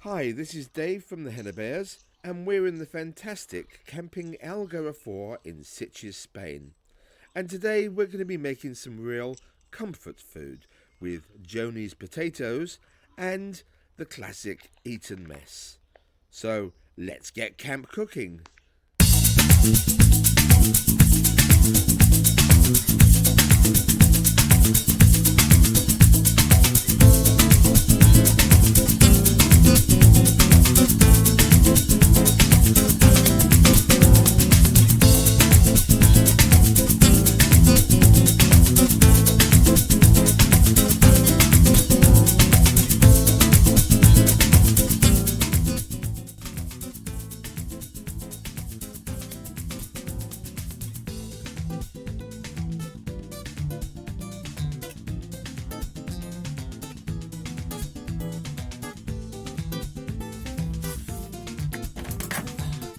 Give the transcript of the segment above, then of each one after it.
Hi, this is Dave from the Henna Bears, and we're in the fantastic Camping Algarve 4 in Sitges, Spain. And today we're going to be making some real comfort food with Joni's potatoes and the classic Eaton mess. So let's get camp cooking.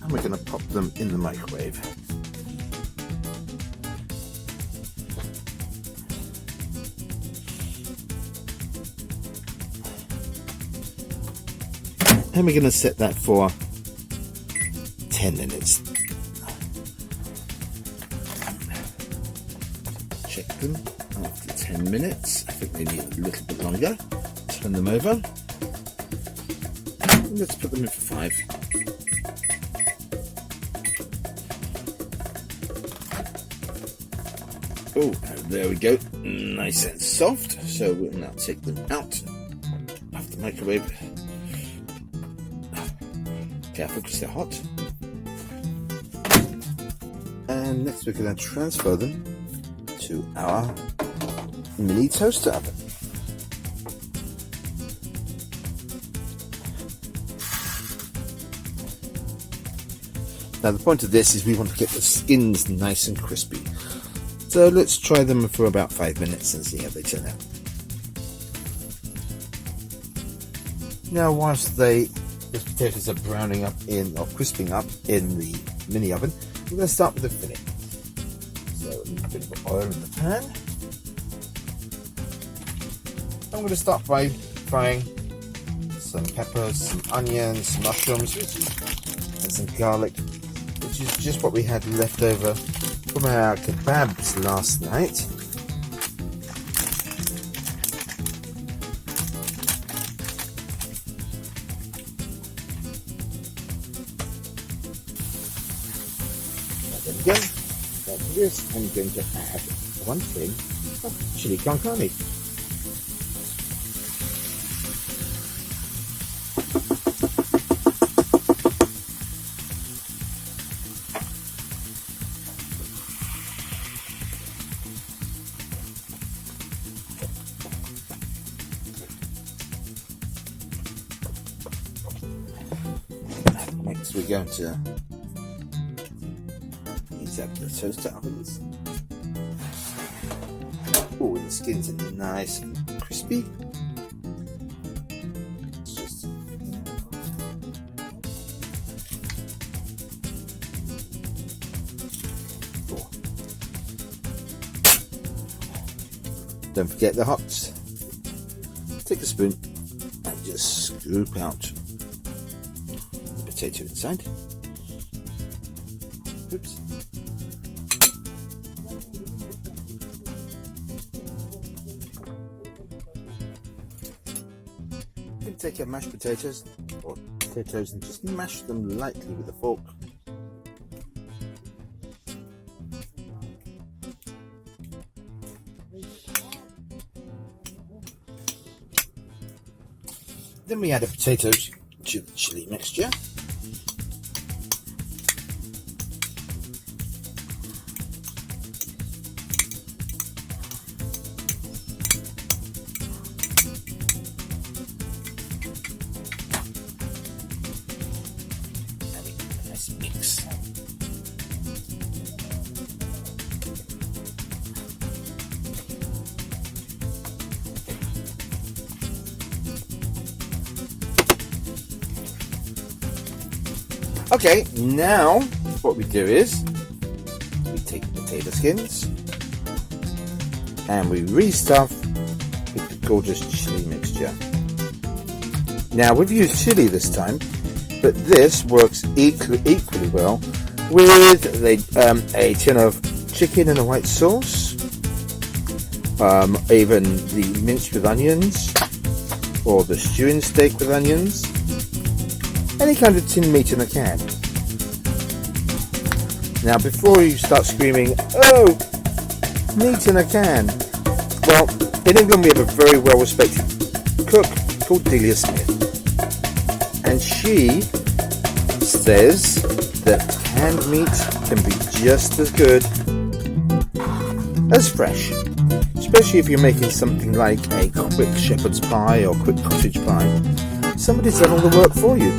And we're going to pop them in the microwave. And we're going to set that for 10 minutes. Check them after 10 minutes. I think they need a little bit longer. Turn them over. And let's put them in for 5. Oh, there we go, nice and soft. So we'll now take them out of the microwave. Careful because they're hot. And next we're going to transfer them to our mini toaster oven. Now the point of this is we want to get the skins nice and crispy. So let's try them for about 5 minutes and see how they turn out. Now whilst the potatoes are browning up or crisping up in the mini oven, we're going to start with the filling. So a little bit of oil in the pan. I'm going to start by frying some peppers, some onions, some mushrooms and some garlic, which is just what we had left over from our kebabs last night. There we go. After this, I'm going to add 1 thing of chili con carne. Next we're going to heat up the toaster ovens. Oh, the skins are nice and crispy. Don't forget the hops. Take a spoon and just scoop out the potato inside. Oops. You can take your mashed potatoes and just mash them lightly with a fork. Then we add a potato to the chili mixture. And a nice mix. Okay, now what we do is we take the potato skins and we restuff with the gorgeous chili mixture. Now we've used chili this time, but this works equally well with a tin of chicken and a white sauce, even the minced with onions, or the stewing steak with onions, any kind of tin meat in a can. Now before you start screaming, "Oh, meat in a can," well, in England we have a very well respected cook called Delia Smith, and she says that canned meat can be just as good as fresh, especially if you're making something like a quick shepherd's pie or quick cottage pie. Somebody's done all the work for you.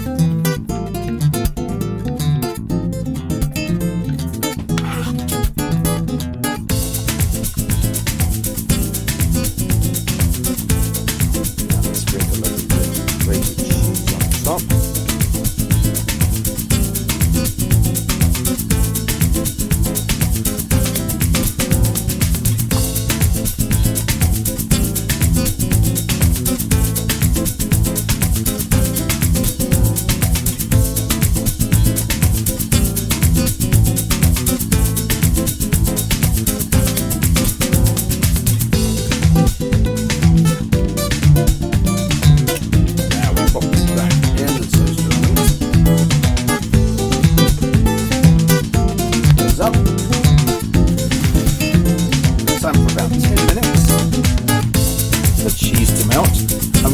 Now let's sprinkle a little bit of grated cheese on top.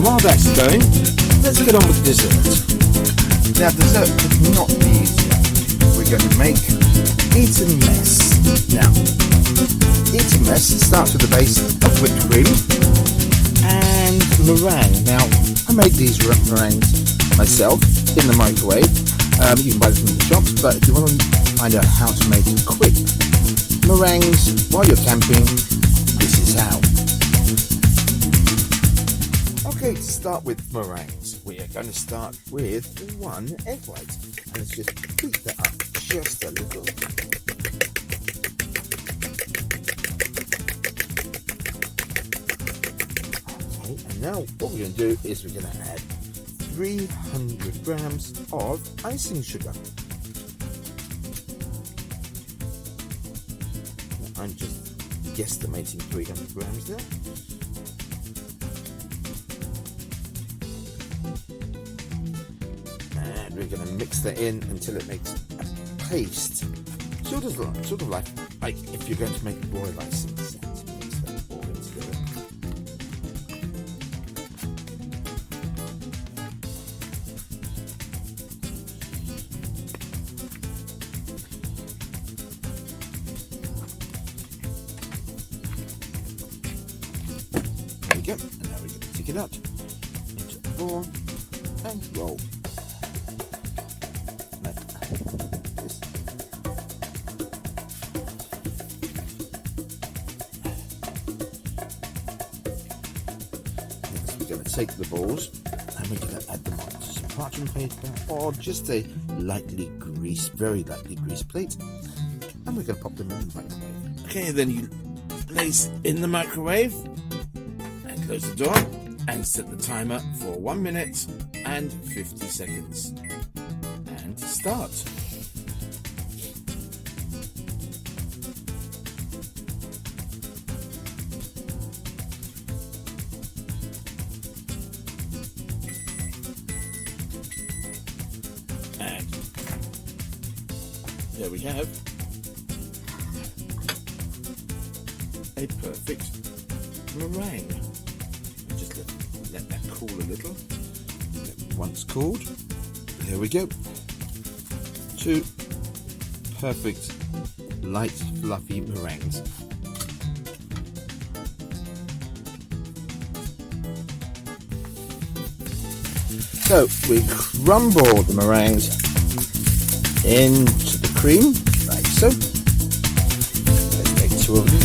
While that's going, let's get on with dessert. Now dessert could not be easier. We're going to make Eaton mess. Now, Eaton mess starts with a base of whipped cream and meringue. Now, I make these meringues myself in the microwave. You can buy them from the shops, but if you want to find out how to make quick meringues while you're camping, this is how. Okay, to start with meringues, we are going to start with 1 egg white, and let's just beat that up just a little. Okay, and now what we're going to do is we're going to add 300 grams of icing sugar. I'm just guesstimating 300 grams there. We're going to mix that in until it makes a paste, sort of like if you're going to make royal icing. Mix that all in together. There we go. And now we're going to take it out into a ball and roll. We're going to take the balls and we're going to add them onto some parchment paper or just a very lightly greased plate, and we're going to pop them in the microwave. Okay, then you place in the microwave and close the door and set the timer for 1 minute and 50 seconds and start. And there we have a perfect meringue. Just let that cool a little. Once cooled, there we go. 2 perfect light fluffy meringues. So we crumble the meringues into the cream, like so. Let's take 2 of them.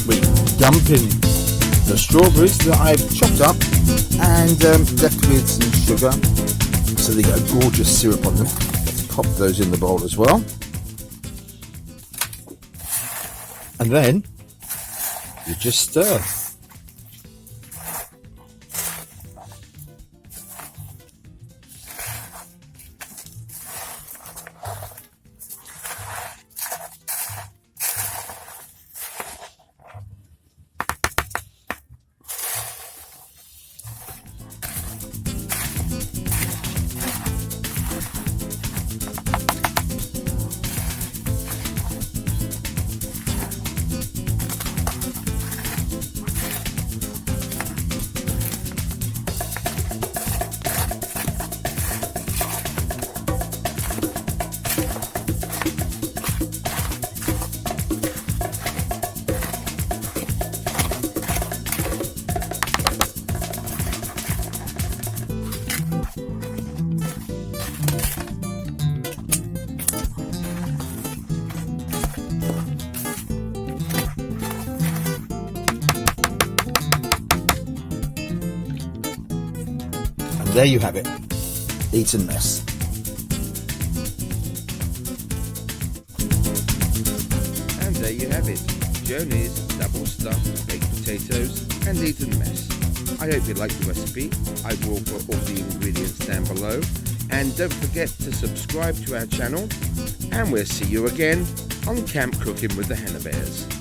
We dump in the strawberries that I've chopped up and left with some sugar, so they get a gorgeous syrup on them. Let's pop those in the bowl as well. And then You just stir. And there you have it, Eaton mess. And there you have it, Joni's double stuffed baked potatoes and Eaton mess. I hope you liked the recipe. I will put all the ingredients down below. And don't forget to subscribe to our channel. And we'll see you again on Camp Cooking with the Henna Bears.